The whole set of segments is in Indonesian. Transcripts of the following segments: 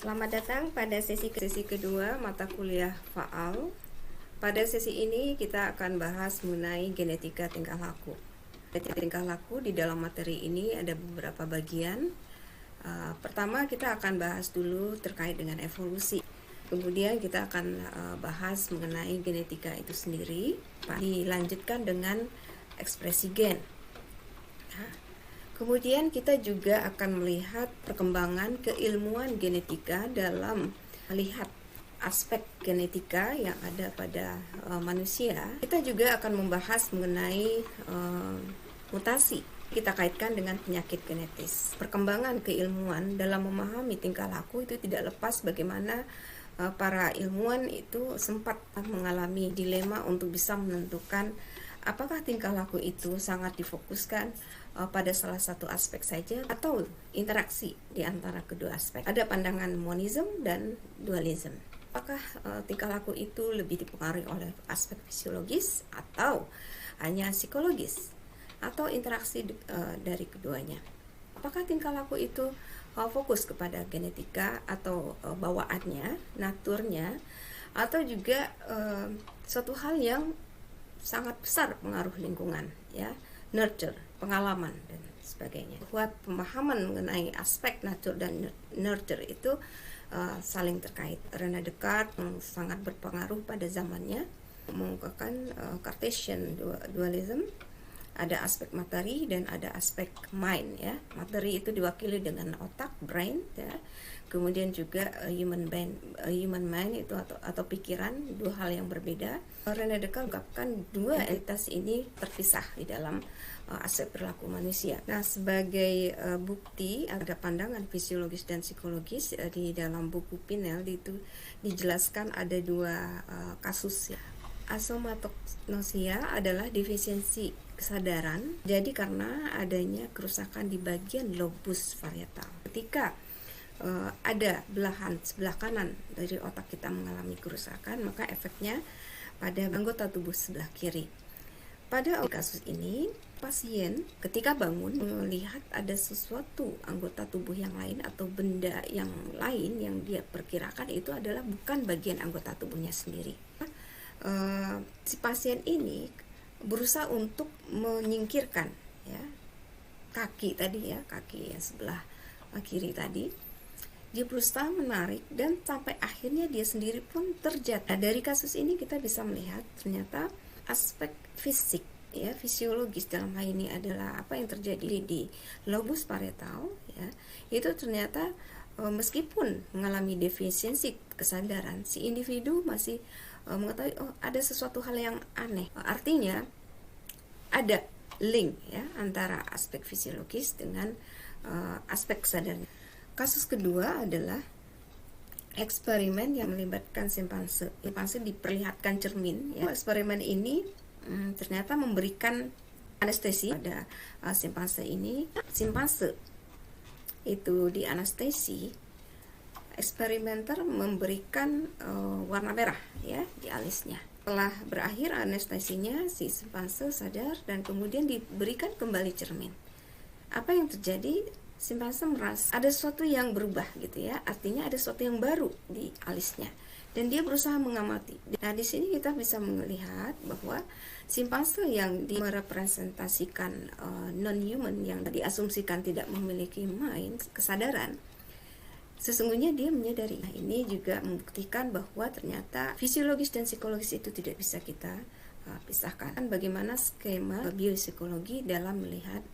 Selamat datang pada sesi kedua mata kuliah Faal. Pada sesi ini kita akan bahas mengenai genetika tingkah laku. Genetika tingkah laku di dalam materi ini ada beberapa bagian. Pertama kita akan bahas dulu terkait dengan evolusi. Kemudian kita akan bahas mengenai genetika itu sendiri. Dilanjutkan dengan ekspresi gen. Kemudian kita juga akan melihat perkembangan keilmuan genetika dalam melihat aspek genetika yang ada pada manusia. Kita juga akan membahas mengenai mutasi. Kita kaitkan dengan penyakit genetis. Perkembangan keilmuan dalam memahami tingkah laku itu tidak lepas bagaimana para ilmuwan itu sempat mengalami dilema untuk bisa menentukan apakah tingkah laku itu sangat difokuskan pada salah satu aspek saja atau interaksi di antara kedua aspek. Ada pandangan monism dan dualism. Apakah tingkah laku itu lebih dipengaruhi oleh aspek fisiologis atau hanya psikologis atau interaksi dari keduanya? Apakah tingkah laku itu fokus kepada genetika atau bawaannya, naturnya, atau juga suatu hal yang sangat besar pengaruh lingkungan, ya, nurture, pengalaman dan sebagainya. Bahwa pemahaman mengenai aspek nature dan nurture itu saling terkait. René Descartes sangat berpengaruh pada zamannya mengungkapkan Cartesian dualism. Ada aspek materi dan ada aspek mind, ya. Materi itu diwakili dengan otak, brain, ya. Kemudian juga human mind itu atau pikiran, dua hal yang berbeda. René Descartes mengungkapkan dua entitas ini terpisah di dalam aspek perilaku manusia. Nah, sebagai bukti ada pandangan fisiologis dan psikologis di dalam buku Pinel itu dijelaskan ada dua kasus, ya. Asomatognosia adalah defisiensi kesadaran, jadi karena adanya kerusakan di bagian lobus parietal. Ketika ada belahan sebelah kanan dari otak kita mengalami kerusakan, maka efeknya pada anggota tubuh sebelah kiri. Pada kasus ini, pasien ketika bangun melihat ada sesuatu anggota tubuh yang lain atau benda yang lain yang dia perkirakan itu adalah bukan bagian anggota tubuhnya sendiri. Si pasien ini berusaha untuk menyingkirkan, ya, kaki tadi, ya, kaki yang sebelah kiri tadi. Dia berusaha menarik dan sampai akhirnya dia sendiri pun terjatuh. Nah, dari kasus ini kita bisa melihat ternyata aspek fisik, ya, fisiologis dalam hal ini adalah apa yang terjadi di lobus parietal, ya, itu ternyata meskipun mengalami defisiensi kesadaran, si individu masih mengetahui ada sesuatu hal yang aneh. Artinya ada link, ya, antara aspek fisiologis dengan aspek kesadaran. Kasus kedua adalah eksperimen yang melibatkan simpanse. Simpanse diperlihatkan cermin, ya. Eksperimen ini ternyata memberikan anestesi pada simpanse ini. Simpanse itu di anestesi, eksperimenter memberikan warna merah, ya, di alisnya. Setelah berakhir anestesinya, si simpanse sadar dan kemudian diberikan kembali cermin. Apa yang terjadi? Simpanse merasa ada sesuatu yang berubah, gitu, ya. Artinya ada sesuatu yang baru di alisnya dan dia berusaha mengamati. Nah, di sini kita bisa melihat bahwa simpanse yang merepresentasikan non-human yang diasumsikan tidak memiliki mind, kesadaran, sesungguhnya dia menyadari. Nah, ini juga membuktikan bahwa ternyata fisiologis dan psikologis itu tidak bisa kita pisahkan. Bagaimana skema biopsikologi dalam melihat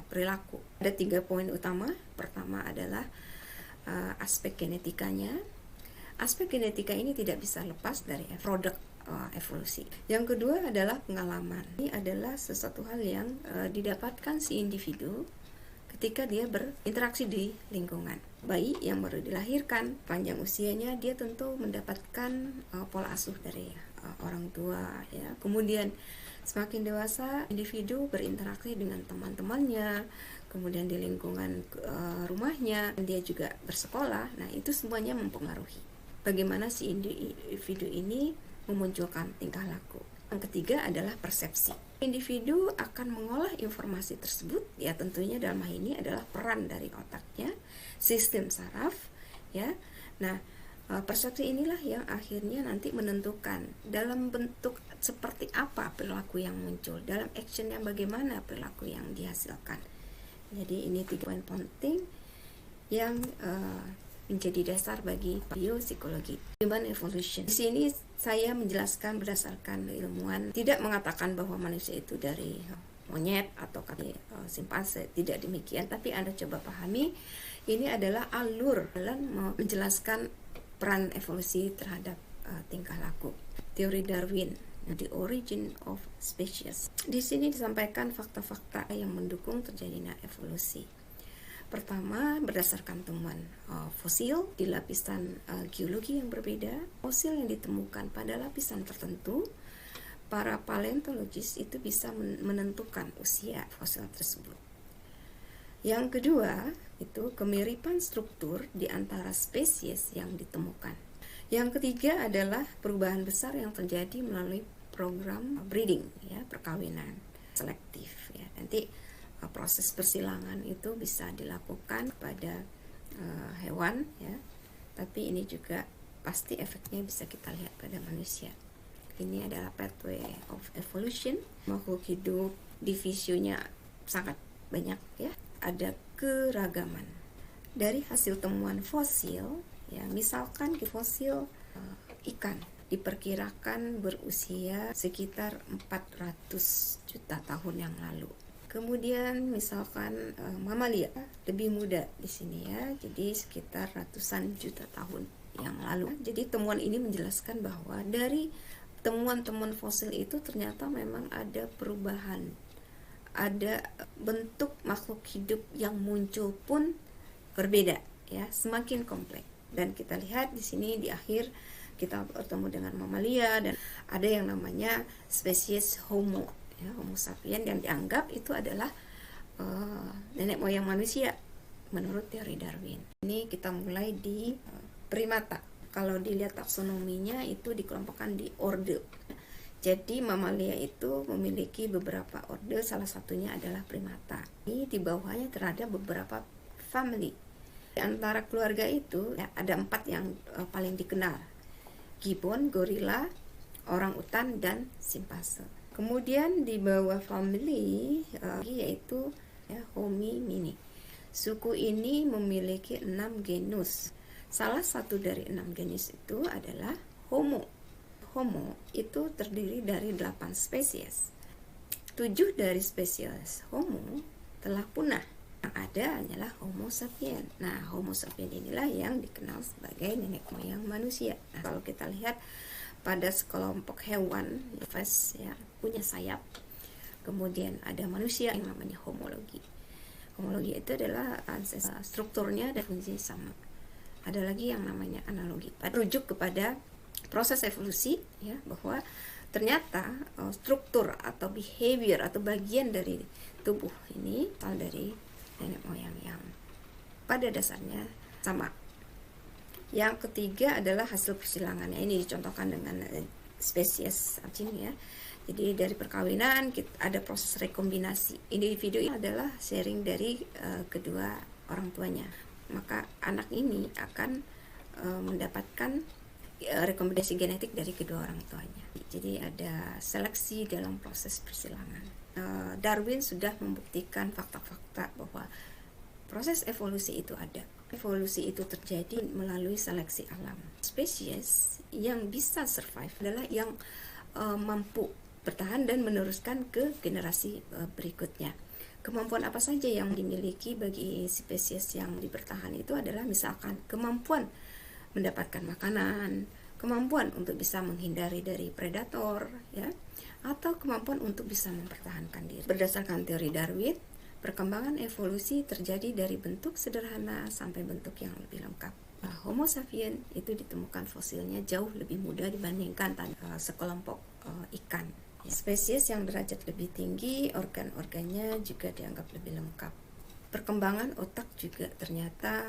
perilaku. Ada 3 poin utama. Pertama adalah aspek genetikanya. Aspek genetika ini tidak bisa lepas dari produk evolusi. Yang kedua adalah pengalaman. Ini adalah sesuatu hal yang didapatkan si individu ketika dia berinteraksi di lingkungan. Bayi yang baru dilahirkan, panjang usianya, dia tentu mendapatkan pola asuh dari orang tua, ya. Kemudian semakin dewasa, individu berinteraksi dengan teman-temannya, kemudian di lingkungan rumahnya, dia juga bersekolah. Nah, itu semuanya mempengaruhi bagaimana si individu ini memunculkan tingkah laku. Yang ketiga adalah persepsi. Individu akan mengolah informasi tersebut, ya, tentunya dalam hal ini adalah peran dari otaknya, sistem saraf, ya, Nah, persepsi inilah yang akhirnya nanti menentukan dalam bentuk seperti apa perilaku yang muncul, dalam action yang bagaimana perilaku yang dihasilkan. Jadi ini 3 poin penting yang menjadi dasar bagi biopsikologi. Human evolution. Di sini saya menjelaskan berdasarkan ilmuwan, tidak mengatakan bahwa manusia itu dari monyet atau simpanse, tidak demikian, tapi Anda coba pahami, ini adalah alur dalam menjelaskan peran evolusi terhadap tingkah laku. Teori Darwin, The Origin of Species. Di sini disampaikan fakta-fakta yang mendukung terjadinya evolusi. Pertama, berdasarkan temuan fosil di lapisan geologi yang berbeda, fosil yang ditemukan pada lapisan tertentu, para paleontologis itu bisa menentukan usia fosil tersebut. Yang kedua, itu kemiripan struktur di antara spesies yang ditemukan. Yang ketiga adalah perubahan besar yang terjadi melalui program breeding, ya, perkawinan selektif, ya. Nanti proses persilangan itu bisa dilakukan pada hewan, ya, tapi ini juga pasti efeknya bisa kita lihat pada manusia. Ini adalah pathway of evolution. Makhluk hidup divisionya sangat banyak, ya, ada keragaman. Dari hasil temuan fosil, ya, misalkan fosil ikan diperkirakan berusia sekitar 400 juta tahun yang lalu. Kemudian misalkan mamalia lebih muda di sini, ya, jadi sekitar ratusan juta tahun yang lalu. Jadi temuan ini menjelaskan bahwa dari temuan-temuan fosil itu ternyata memang ada perubahan, ada bentuk makhluk hidup yang muncul pun berbeda, ya, semakin kompleks. Dan kita lihat di sini di akhir kita bertemu dengan mamalia dan ada yang namanya spesies Homo, ya, Homo sapiens, yang dianggap itu adalah nenek moyang manusia menurut teori Darwin. Ini kita mulai di primata. Kalau dilihat taksonominya itu dikelompokkan di orde. Jadi mamalia itu memiliki beberapa orde, salah satunya adalah primata. Ini di bawahnya terhadap beberapa family. Di antara keluarga itu, ya, ada 4 yang paling dikenal: gibbon, gorila, orang utan, dan simpanse. Kemudian di bawah family yaitu, ya, Hominini. Suku ini memiliki 6 genus. Salah satu dari 6 genus itu adalah Homo. Homo itu terdiri dari 8 spesies. 7 dari spesies Homo telah punah. Yang ada hanyalah Homo sapiens. Nah, Homo sapiens inilah yang dikenal sebagai nenek moyang manusia. Nah, kalau kita lihat pada sekelompok hewan, ya, punya sayap. Kemudian ada manusia yang namanya homologi. Homologi itu adalah strukturnya dan fungsi sama. Ada lagi yang namanya analogi. Rujuk kepada proses evolusi, ya, bahwa ternyata struktur atau behavior atau bagian dari tubuh ini asal dari nenek moyang yang pada dasarnya sama. Yang ketiga adalah hasil persilangannya. Ini dicontohkan dengan spesies anjing, ya. Jadi dari perkawinan ada proses rekombinasi. Individu ini adalah sharing dari kedua orang tuanya. Maka anak ini akan mendapatkan rekombinasi genetik dari kedua orang tuanya. Jadi ada seleksi dalam proses persilangan. Darwin sudah membuktikan fakta-fakta bahwa proses evolusi itu ada. Evolusi itu terjadi melalui seleksi alam. Spesies yang bisa survive adalah yang mampu bertahan dan meneruskan ke generasi berikutnya. Kemampuan apa saja yang dimiliki bagi spesies yang bertahan itu adalah misalkan kemampuan mendapatkan makanan, kemampuan untuk bisa menghindari dari predator, ya, atau kemampuan untuk bisa mempertahankan diri. Berdasarkan teori Darwin, perkembangan evolusi terjadi dari bentuk sederhana sampai bentuk yang lebih lengkap. Homo sapiens itu ditemukan fosilnya jauh lebih muda dibandingkan sekelompok ikan. Spesies yang derajat lebih tinggi, organ-organnya juga dianggap lebih lengkap. Perkembangan otak juga ternyata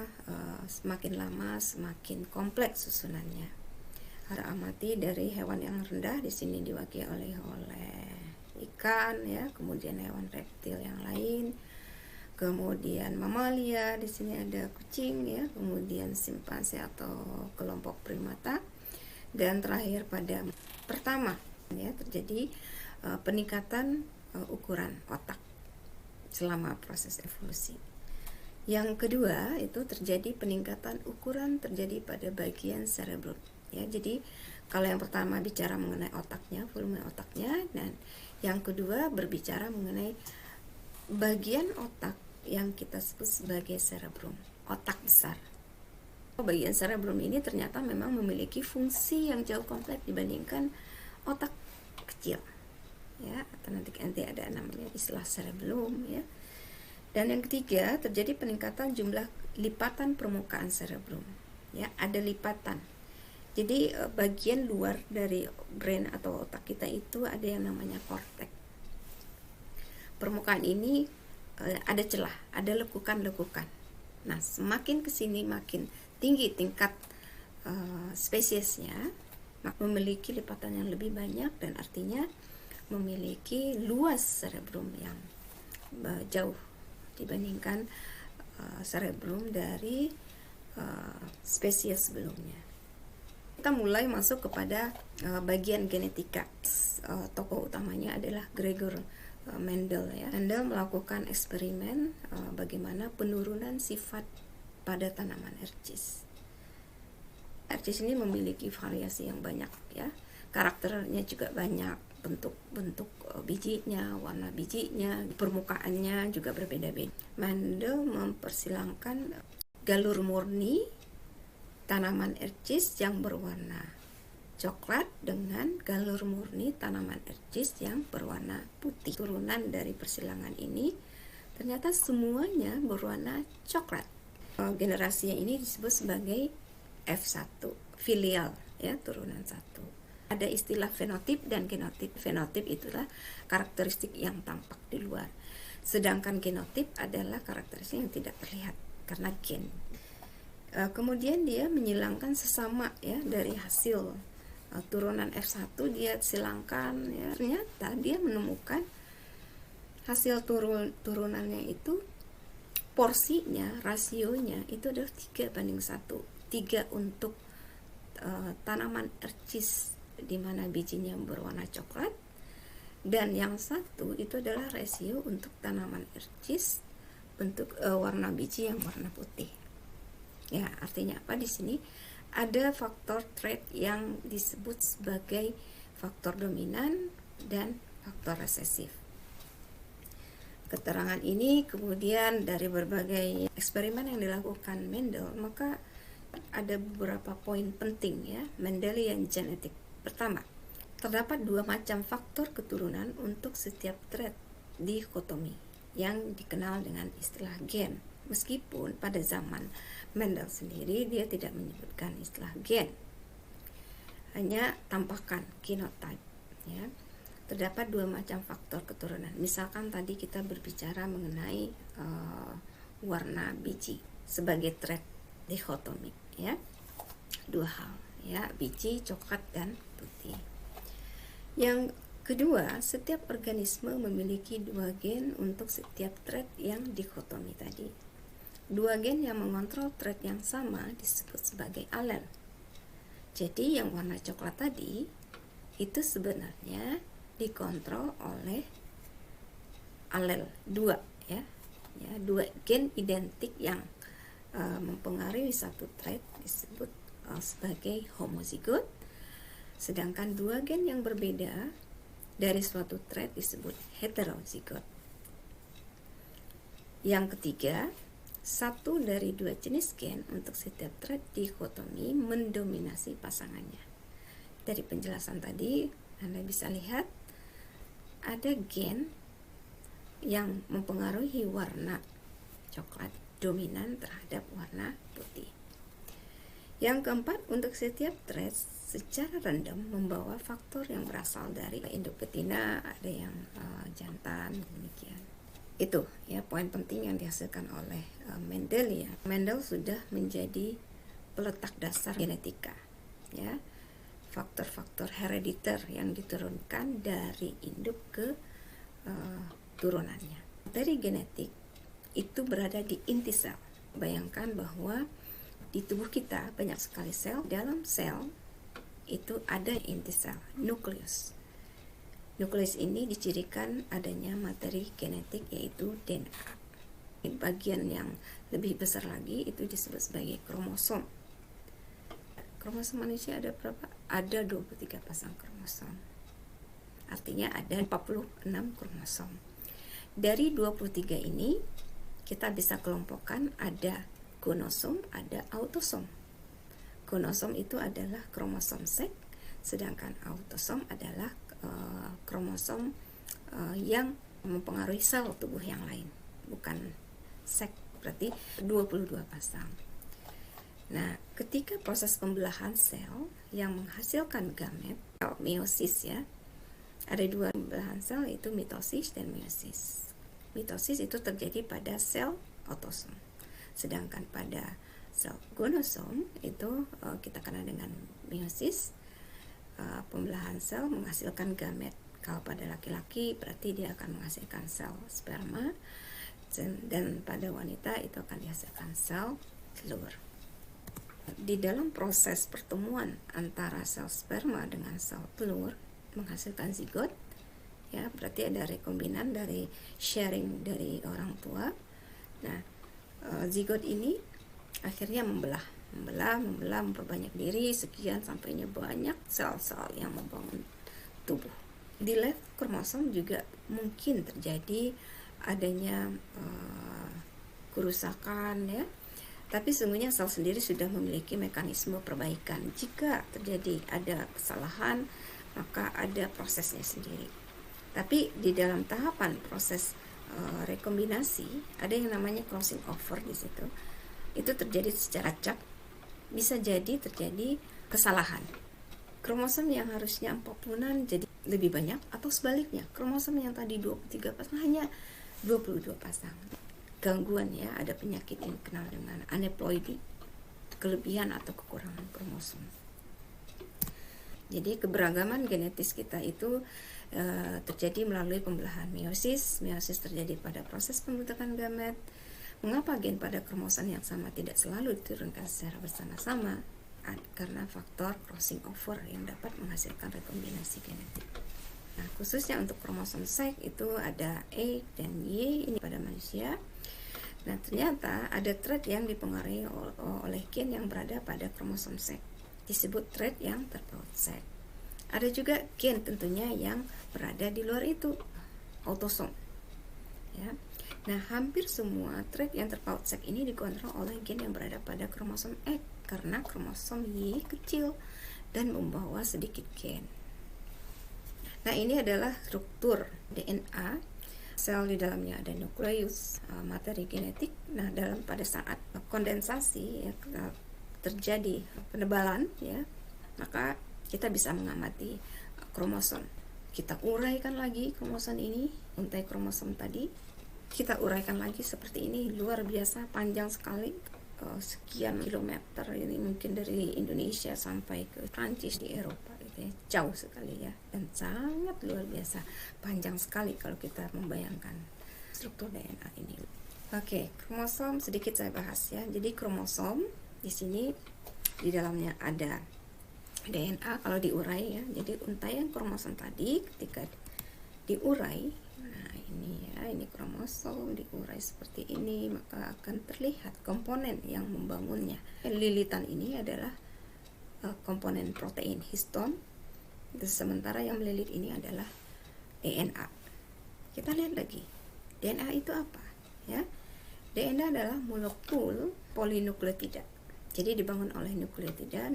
semakin lama semakin kompleks susunannya. Kita amati dari hewan yang rendah, di sini diwakili oleh ikan, ya, kemudian hewan reptil yang lain, kemudian mamalia, di sini ada kucing ya, kemudian simpanse atau kelompok primata, dan terakhir pada pertama ya terjadi peningkatan ukuran otak selama proses evolusi. Yang kedua itu terjadi peningkatan ukuran terjadi pada bagian cerebrum ya. Jadi kalau yang pertama bicara mengenai otaknya, volume otaknya, dan yang kedua berbicara mengenai bagian otak yang kita sebut sebagai cerebrum, otak besar. Bagian cerebrum ini ternyata memang memiliki fungsi yang jauh kompleks dibandingkan otak kecil ya, atau nanti ada namanya istilah cerebellum ya. Dan yang ketiga terjadi peningkatan jumlah lipatan permukaan cerebrum ya, ada lipatan. Jadi bagian luar dari brain atau otak kita itu ada yang namanya korteks. Permukaan ini ada celah, ada lekukan-lekukan. Nah, semakin kesini makin tinggi tingkat spesiesnya, memiliki lipatan yang lebih banyak dan artinya memiliki luas cerebrum yang jauh dibandingkan cerebrum dari spesies sebelumnya. Kita mulai masuk kepada bagian genetika. Tokoh utamanya adalah Gregor Mendel ya. Mendel melakukan eksperimen bagaimana penurunan sifat pada tanaman ercis. Ercis ini memiliki variasi yang banyak ya. Karakternya juga banyak, bentuk bijinya, warna bijinya, permukaannya juga berbeda-beda. Mendel mempersilangkan galur murni tanaman ercis yang berwarna coklat dengan galur murni tanaman ercis yang berwarna putih. Turunan dari persilangan ini ternyata semuanya berwarna coklat. Generasinya ini disebut sebagai F1, filial ya, turunan 1. Ada istilah fenotip dan genotip. Fenotip itulah karakteristik yang tampak di luar, sedangkan genotip adalah karakteristik yang tidak terlihat karena gen. Kemudian dia menyilangkan sesama ya dari hasil turunan F1, dia silangkan ya. Ternyata dia menemukan hasil turunannya itu porsinya, rasionya itu adalah 3:1. 3 untuk tanaman ercis di mana bijinya berwarna coklat, dan yang 1 itu adalah rasio untuk tanaman ercis bentuk warna biji yang warna putih. Ya, artinya apa di sini? Ada faktor trait yang disebut sebagai faktor dominan dan faktor resesif. Keterangan ini kemudian dari berbagai eksperimen yang dilakukan Mendel, maka ada beberapa poin penting ya, Mendelian genetik. Pertama, terdapat 2 macam faktor keturunan untuk setiap trait dikotomi yang dikenal dengan istilah gen. Meskipun pada zaman Mendel sendiri dia tidak menyebutkan istilah gen, hanya tampakkan genotype ya. Terdapat 2 macam faktor keturunan. Misalkan tadi kita berbicara mengenai warna biji sebagai trait dikotomi ya, 2 hal ya, biji coklat dan putih. Yang kedua, setiap organisme memiliki 2 gen untuk setiap trait yang dikotomi tadi. 2 gen yang mengontrol trait yang sama disebut sebagai alel. Jadi yang warna coklat tadi itu sebenarnya dikontrol oleh alel 2 ya. 2 gen identik yang mempengaruhi satu trait disebut sebagai homozigot, sedangkan 2 gen yang berbeda dari suatu trait disebut heterozigot. Yang ketiga, 1 dari 2 jenis gen untuk setiap trait dikotomi mendominasi pasangannya. Dari penjelasan tadi Anda bisa lihat ada gen yang mempengaruhi warna coklat dominan terhadap warna putih. Yang keempat, untuk setiap trait secara random membawa faktor yang berasal dari induk betina, ada yang jantan, demikian. Itu ya poin penting yang dihasilkan oleh Mendel ya. Mendel sudah menjadi peletak dasar genetika ya. Faktor-faktor herediter yang diturunkan dari induk ke turunannya. Dari genetik itu berada di inti sel. Bayangkan bahwa di tubuh kita banyak sekali sel. Dalam sel itu ada inti sel, nukleus. Nukleus ini dicirikan adanya materi genetik, yaitu DNA. Bagian yang lebih besar lagi itu disebut sebagai kromosom. Kromosom manusia ada berapa? Ada 23 pasang kromosom. Artinya ada 46 kromosom. Dari 23 ini kita bisa kelompokkan ada gonosom, ada autosom. Gonosom itu adalah kromosom seks, sedangkan autosom adalah kromosom yang mempengaruhi sel tubuh yang lain, bukan seks, berarti 22 pasang. Nah, ketika proses pembelahan sel yang menghasilkan gamet, meiosis ya, ada dua pembelahan sel, yaitu mitosis dan meiosis. Mitosis itu terjadi pada sel autosom, sedangkan pada sel gonosom itu kita kenal dengan meiosis. Pembelahan sel menghasilkan gamet. Kalau pada laki-laki berarti dia akan menghasilkan sel sperma, dan pada wanita itu akan dihasilkan sel telur. Di dalam proses pertemuan antara sel sperma dengan sel telur menghasilkan zigot, ya, berarti ada rekombinan dari sharing dari orang tua. Nah, zigot ini akhirnya membelah, memperbanyak diri sekian sampainya banyak sel-sel yang membangun tubuh. Di level kromosom juga mungkin terjadi adanya kerusakan, ya. Tapi sesungguhnya sel sendiri sudah memiliki mekanisme perbaikan. Jika terjadi ada kesalahan, maka ada prosesnya sendiri. Tapi di dalam tahapan proses rekombinasi ada yang namanya crossing over di situ. Itu terjadi secara acak. Bisa jadi terjadi kesalahan. Kromosom yang harusnya 40-an jadi lebih banyak, atau sebaliknya, kromosom yang tadi 23 pasang hanya 22 pasang. Gangguan, ya, ada penyakit yang dikenal dengan aneuploidi, kelebihan atau kekurangan kromosom. Jadi keberagaman genetis kita itu terjadi melalui pembelahan meiosis. Meiosis terjadi pada proses pembentukan gamet. Mengapa gen pada kromosom yang sama tidak selalu diturunkan secara bersama-sama? Karena faktor crossing over yang dapat menghasilkan rekombinasi genetik. Nah, khususnya untuk kromosom seks itu ada E dan Y ini pada manusia. Nah, ternyata ada trait yang dipengaruhi oleh gen yang berada pada kromosom seks, disebut trait yang terpaut seks. Ada juga gen tentunya yang berada di luar itu, autosom, ya. Nah, hampir semua trait yang terpaut seks ini dikontrol oleh gen yang berada pada kromosom X, karena kromosom Y kecil dan membawa sedikit gen. Nah, ini adalah struktur DNA. Sel di dalamnya ada nukleus, materi genetik. Nah, pada saat kondensasi, ya, terjadi penebalan, ya, maka kita bisa mengamati kromosom. Kita uraikan lagi kromosom ini, untai kromosom tadi. Kita uraikan lagi seperti ini, luar biasa panjang sekali, sekian kilometer, ini mungkin dari Indonesia sampai ke Prancis di Eropa, gitu ya. Jauh sekali, ya, dan sangat luar biasa panjang sekali kalau kita membayangkan struktur DNA ini. Oke, kromosom sedikit saya bahas, ya. Jadi kromosom di sini di dalamnya ada DNA kalau diurai, ya. Jadi untaian kromosom tadi ketika diurai, nah ini, ya, ini kromosom diurai seperti ini, maka akan terlihat komponen yang membangunnya. Lilitan ini adalah komponen protein histon, sementara yang melilit ini adalah DNA. Kita lihat lagi, DNA itu apa, ya? DNA adalah molekul polinukleotida. Jadi dibangun oleh nukleotida.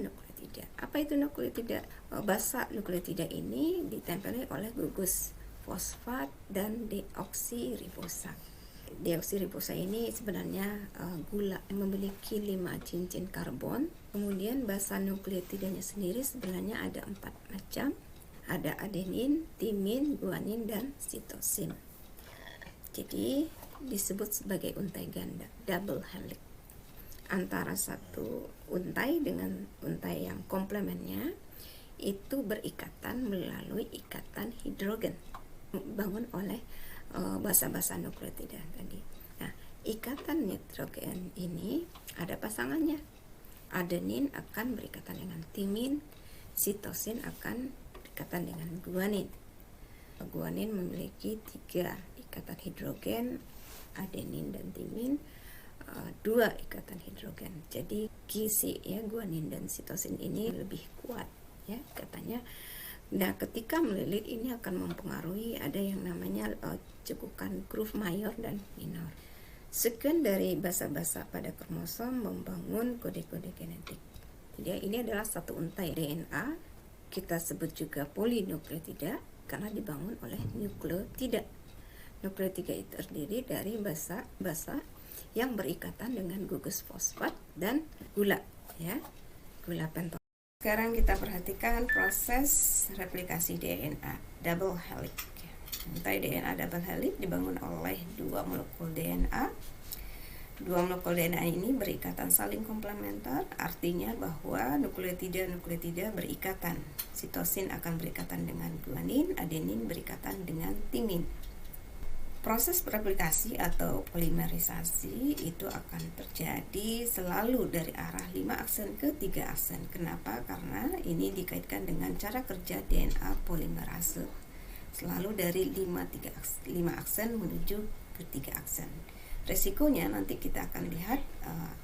Apa itu nukleotida? Basa nukleotida ini ditempeli oleh gugus fosfat dan deoksiribosa. Deoksiribosa ini sebenarnya gula yang memiliki 5 cincin karbon. Kemudian basa nukleotidanya sendiri sebenarnya ada 4 macam. Ada adenin, timin, guanin, dan sitosin. Jadi disebut sebagai untai ganda, double helix. Antara satu untai dengan untai yang komplemennya itu berikatan melalui ikatan hidrogen, dibangun oleh basa-basa nukleotida tadi. Nah, ikatan nitrogen ini ada pasangannya. Adenin akan berikatan dengan timin, sitosin akan berikatan dengan guanin. Guanin memiliki 3 ikatan hidrogen, adenin dan timin 2 ikatan hidrogen. Jadi gizi ya, guanin dan sitosin ini lebih kuat ya katanya. Nah, ketika melilit ini akan mempengaruhi ada yang namanya cekukan groove mayor dan minor. Sekuens dari basa-basa pada kromosom membangun kode-kode genetik. Jadi ini adalah satu untai DNA, kita sebut juga polinukleotida karena dibangun oleh nukleotida. Nukleotida itu terdiri dari basa yang berikatan dengan gugus fosfat dan gula ya, gula pentol. Sekarang kita perhatikan proses replikasi DNA double helix. Untai DNA double helix dibangun oleh 2 molekul DNA. 2 molekul DNA ini berikatan saling komplementer, artinya bahwa nukleotida berikatan. Sitosin akan berikatan dengan guanin, adenin berikatan dengan timin. Proses replikasi atau polimerisasi itu akan terjadi selalu dari arah 5 aksen ke 3 aksen. Kenapa? Karena ini dikaitkan dengan cara kerja DNA polimerase. Selalu dari 5 aksen menuju ke 3 aksen. Resikonya nanti kita akan lihat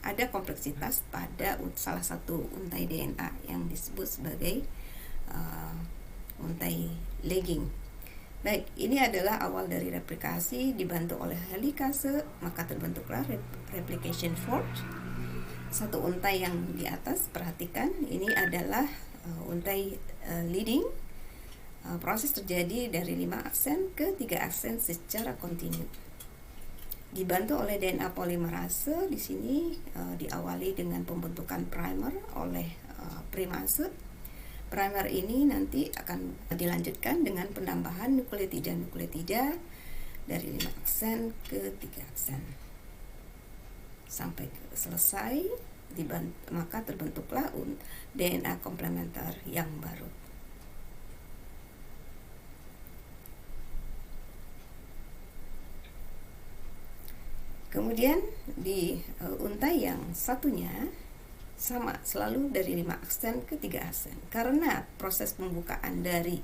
ada kompleksitas pada salah satu untai DNA yang disebut sebagai untai lagging. Baik, ini adalah awal dari replikasi dibantu oleh helikase, maka terbentuklah replication fork. Satu untai yang di atas, perhatikan, ini adalah untai leading. Proses terjadi dari 5 aksen ke 3 aksen secara kontinu. Dibantu oleh DNA polimerase, di sini diawali dengan pembentukan primer oleh primase. Primer ini nanti akan dilanjutkan dengan penambahan nukleotida dari 5 aksen ke 3 aksen. Sampai selesai, maka terbentuklah DNA komplementer yang baru. Kemudian di untai yang satunya sama, selalu dari 5 aksen ke 3 aksen. Karena proses pembukaan dari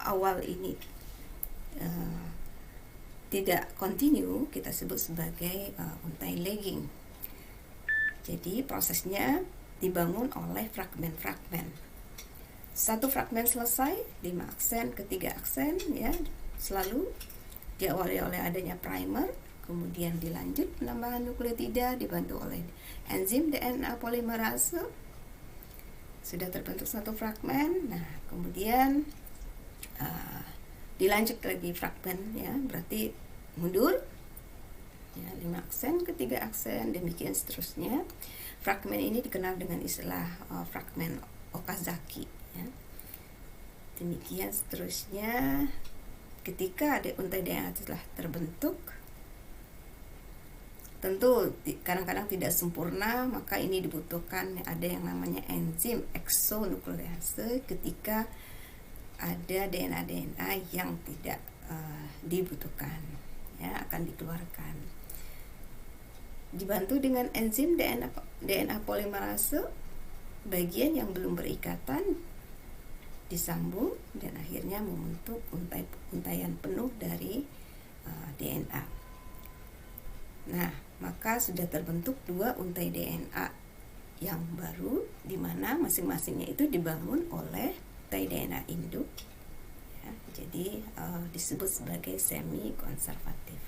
awal ini tidak kontinu, kita sebut sebagai untai lagging. Jadi prosesnya dibangun oleh fragmen-fragmen. Satu fragmen selesai, 5 aksen ke 3 aksen ya, selalu diawali oleh adanya primer. Kemudian dilanjut penambahan nukleotida dibantu oleh enzim DNA polimerase. Sudah terbentuk satu fragmen. Nah, kemudian dilanjut lagi fragmen ya, berarti mundur ya, 5 aksen ke 3 aksen, demikian seterusnya. Fragmen ini dikenal dengan istilah fragmen Okazaki ya. Demikian seterusnya. Ketika untai DNA telah terbentuk, tentu kadang-kadang tidak sempurna, maka ini dibutuhkan ada yang namanya enzim exonuklease ketika ada DNA yang tidak dibutuhkan ya, akan dikeluarkan. Dibantu dengan enzim DNA polimerase, bagian yang belum berikatan disambung dan akhirnya membentuk untaian penuh dari DNA. Nah, maka sudah terbentuk 2 untai DNA yang baru, di mana masing-masingnya itu dibangun oleh untai DNA induk ya, jadi disebut sebagai semi konservatif.